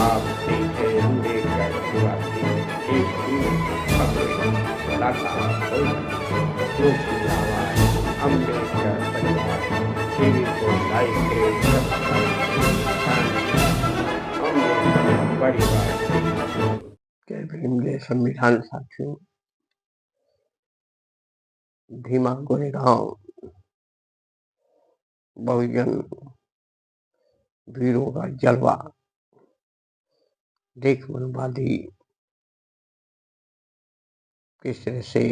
आप देखे अम्बेडकर निवासी एक दिन खबरें लगातार लोक की आवाज अम्बेडकर परिवार टीवी को लाइक अम्बेडकर परिवार के संविधान साथियों भीमा गोरेगांव बहुजन वीरों का जलवा देख मनवादी किस तरह से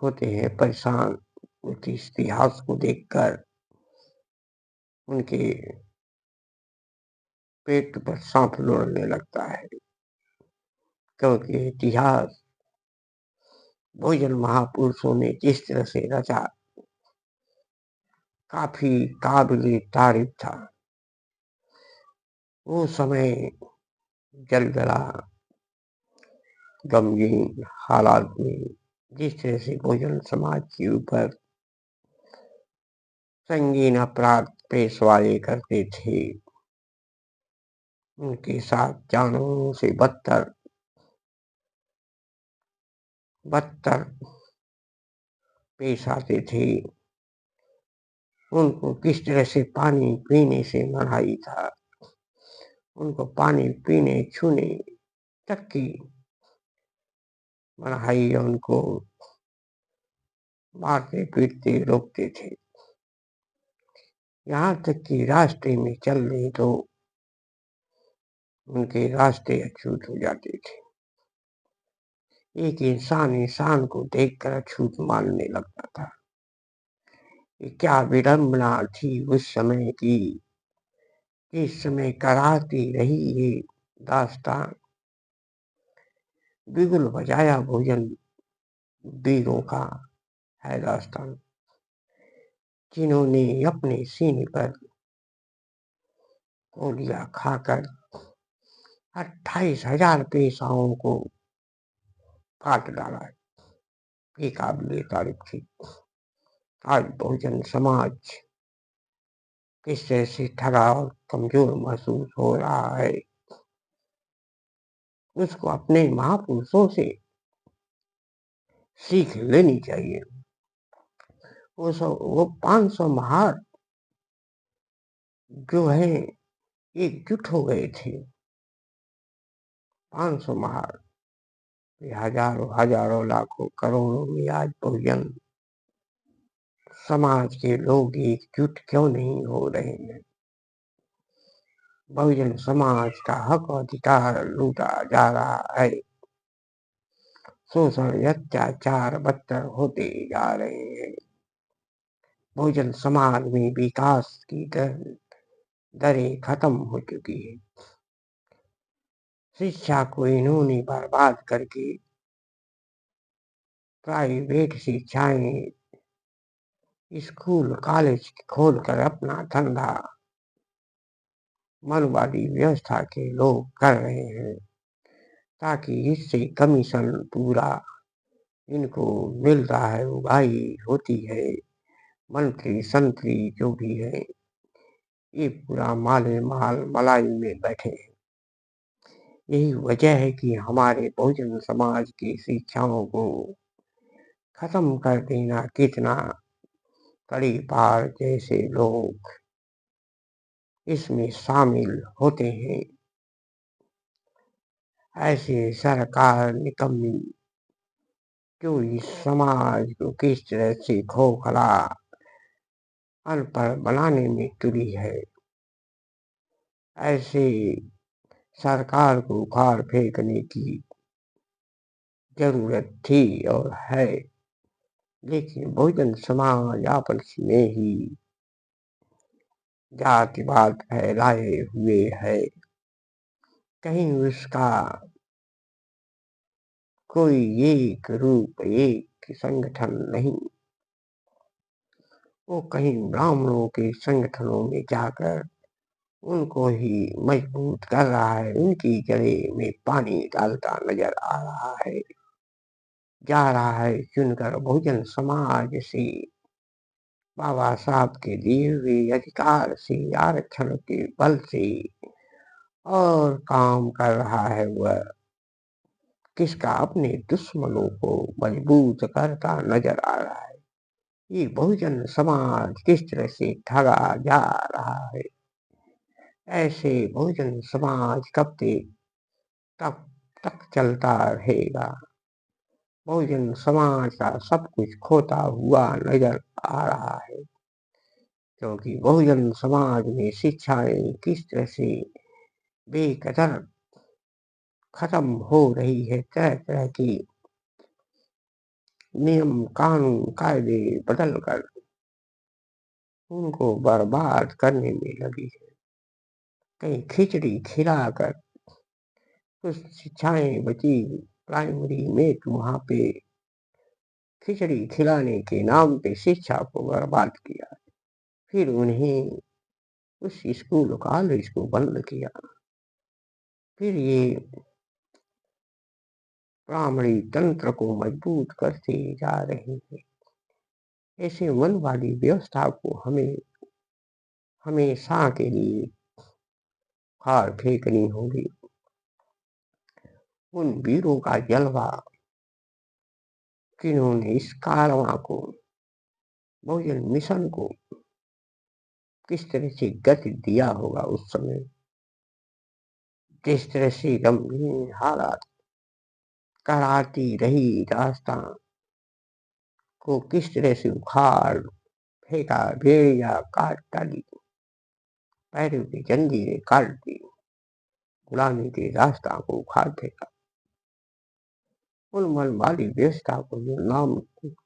होते हैं परेशान उनके इतिहास को देखकर उनके पेट पर सांप लौटने लगता है, क्योंकि इतिहास बहुजन महापुरुषों ने जिस तरह से रचा काफी काबिल तारीफ था। वो समय जलगला गमगीन हालात में जिस तरह से बहुजन समाज के ऊपर संगीन अपराध पेशवाई करते थे, उनके साथ जानवरों से बदतर पेश आते थे। उनको किस तरह से पानी पीने से मनाही था, उनको पानी पीने छूने तक की मनाही, उनको मारते पीटते रोकते थे। यहाँ तक कि रास्ते में चल रहे तो उनके रास्ते अछूत हो जाते थे। एक इंसान को देखकर अछूत मानने लगता था। क्या विडंबना थी उस समय की, इस समय कराती रही ये दास्तान। बिगुल बजाया भोजन वीरों का है दास्तान, जिन्होंने अपने सीने पर गोलियां खाकर 28,000 पेशाओं को काट डाला। ये काबिल तारीफ थी। आज बहुजन समाज किस तरह से ठगा और कमजोर महसूस हो रहा है, उसको अपने महापुरुषों से सीख लेनी चाहिए। वो 500 महार जो है एकजुट हो गए थे। 500 महार हजारों लाखों करोड़ों में आज बहुजन समाज के लोग एकजुट क्यों नहीं हो रहे हैं। बहुजन समाज का हक अधिकार लूटा जा रहा है। शोषण अत्याचार बदतर होते जा रहे हैं। बहुजन समाज में विकास की दरें खत्म हो चुकी है। शिक्षा को इन्होंने बर्बाद करके प्राइवेट शिक्षाएं स्कूल कॉलेज खोलकर अपना धंधा मनवादी व्यवस्था के लोग कर रहे हैं, ताकि इससे कमीशन पूरा इनको मिल रहा है, उगाही होती है। मंत्री संतरी जो भी है ये पूरा माल मलाई में बैठे हैं। यही वजह है कि हमारे बहुजन समाज की शिक्षाओं को खत्म कर देना कितना कड़ी पार जैसे लोग इसमें शामिल होते हैं। ऐसे सरकार निकम्मी जो इस समाज को किस तरह से खोखला अनपढ़ बनाने में तुली है, ऐसे सरकार को उखाड़ फेंकने की जरूरत थी और है। लेकिन बहुजन समाज आपस में ही जातिवाद फैलाए हुए है। कहीं उसका कोई एक रूप एक संगठन नहीं, वो कहीं ब्राह्मणों के संगठनों में जाकर उनको ही मजबूत कर रहा है, उनकी जड़ें में पानी डालता नजर आ रहा है, जा रहा है चुनकर बहुजन समाज से बाबा साहब के दिए हुए अधिकार से आरक्षण के बल से और काम कर रहा है वह किसका अपने दुश्मनों को मजबूत करता नजर आ रहा है। ये बहुजन समाज किस तरह से ठगा जा रहा है। ऐसे बहुजन समाज कब तक तक चलता रहेगा। बहुजन समाज का सब कुछ खोता हुआ नजर आ रहा है, क्योंकि बहुजन समाज में शिक्षाएं किस तरह से बेकदर खत्म हो रही है। तरह तरह की नियम कानून कायदे बदल कर उनको बर्बाद करने में लगी है। कहीं खिचड़ी खिलाकर कुछ शिक्षाएं बची प्राइमरी में, तो वहां पे खिचड़ी खिलाने के नाम पे शिक्षा को बर्बाद किया। फिर उन्हें उस स्कूल कॉलेज को बंद किया। फिर ये प्राइमरी तंत्र को मजबूत करते जा रहे हैं। ऐसे मन वाली व्यवस्था को हमें हमेशा के लिए खार फेंकनी होगी। उन वीरों का जलवा जिन्होंने इस कारवां को, बहुजन मिशन को किस तरह से गति दिया होगा उस समय, जिस तरह से गंभीर हालात कराती रही दास्तां को किस तरह से उखाड़ फेंका, भेड़िया काट डाली, पैरों की जंजीरें काट दी, गुलामी के रास्ता को उखाड़ फेंका। उन मन वाली व्यवस्था को जो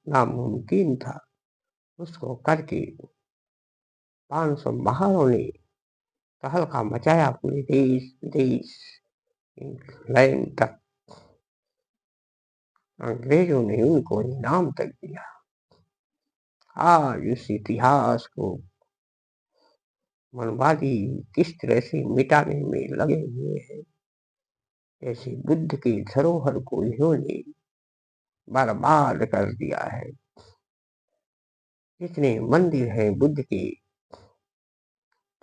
नामुमकिन था, उसको करके 500 महारों ने तहलका मचाया पूरे देश विदेश, इंग्लैंड तक। अंग्रेजों ने उनको इनाम तक दिया। आज उस इतिहास को मनवादी किस तरह से मिटाने में लगे हुए हैं। ऐसे बुद्ध की धरोहर को इन्होंने बर्बाद कर दिया है। जितने मंदिर हैं बुद्ध के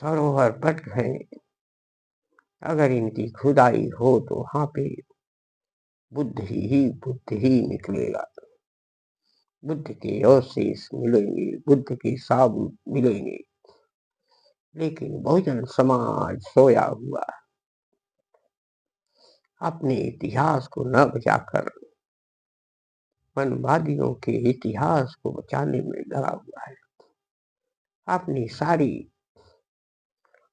धरोहर पर हैं, अगर इनकी खुदाई हो तो वहां पे बुद्ध ही निकलेगा। बुद्ध के अवशेष मिलेंगे, बुद्ध के साबुत मिलेंगे। लेकिन बहुजन समाज सोया हुआ अपने इतिहास को न बचाकर मनवादियों के इतिहास को बचाने में लगा हुआ है। अपनी सारी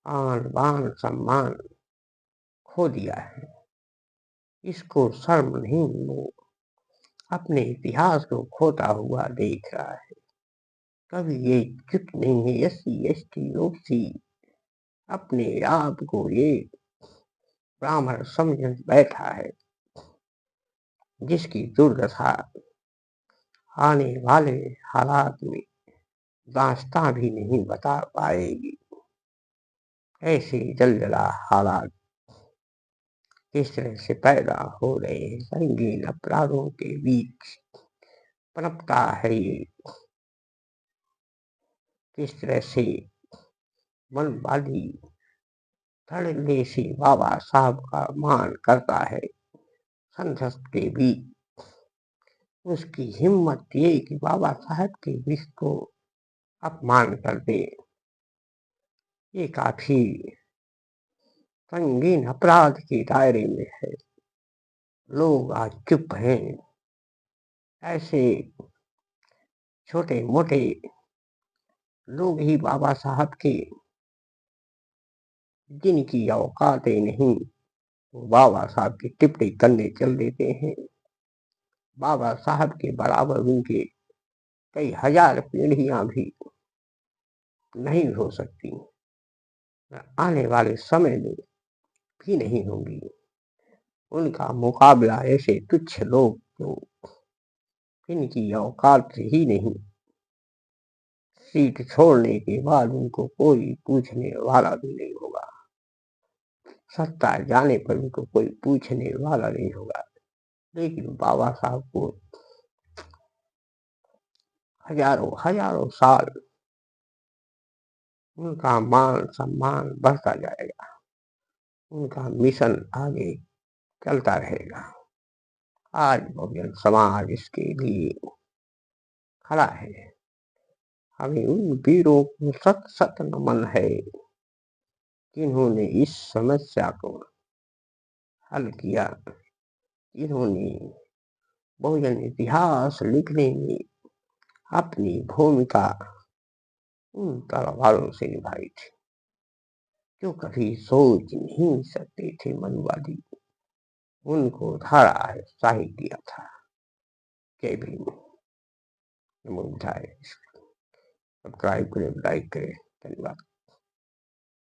आन बान सम्मान खो दिया है। इसको शर्म नहीं, वो अपने इतिहास को खोता हुआ देख रहा है। कभी ये चुप नहीं है। SC, ST, OBC अपने आप को ये ब्राह्मण समझ बैठा है, जिसकी दुर्दशा आने वाले हालात में दास्तां भी नहीं बता पाएगी। ऐसे जलजला हालात किस तरह से पैदा हो रहे हैं। संगीन अपराधों के बीच पनपता है ये। किस तरह से मनवादी धड़ल्ले बाबा साहब का मान करता है। संघर्ष के बीच उसकी हिम्मत ये कि बाबा साहब के विष को अपमान कर दे, ये काफी संगीन अपराध के दायरे में है। लोग आज चुप हैं। ऐसे छोटे मोटे लोग ही बाबा साहब के, जिनकी औकातें नहीं, वो बाबा साहब की टिप्पणी करने चल देते हैं। बाबा साहब के बराबर उनके कई हजार पीढ़ियां भी नहीं हो सकती, आने वाले समय में भी नहीं होंगी। उनका मुकाबला ऐसे तुच्छ लोग जो इनकी औकात ही नहीं। सीट छोड़ने के बाद उनको कोई पूछने वाला भी नहीं होगा। सत्ता जाने पर उनको कोई पूछने वाला नहीं होगा। लेकिन बाबा साहब को हजारों हजारों साल उनका मान सम्मान बढ़ता जाएगा। उनका मिशन आगे चलता रहेगा। आज बहुजन समाज इसके लिए खड़ा है। हमें उन वीरों को सत-सत नमन है, जिन्होंने इस समस्या को हल किया। इन्होंने बहुजन इतिहास लिखने में अपनी भूमिका उन तलवारों से निभाई थी, जो कभी सोच नहीं सकते थे मनुवादी। उनको धराशायी किया था। जय भीम। नमो बुद्धाय। सब्सक्राइब करें, लाइक करें। धन्यवाद।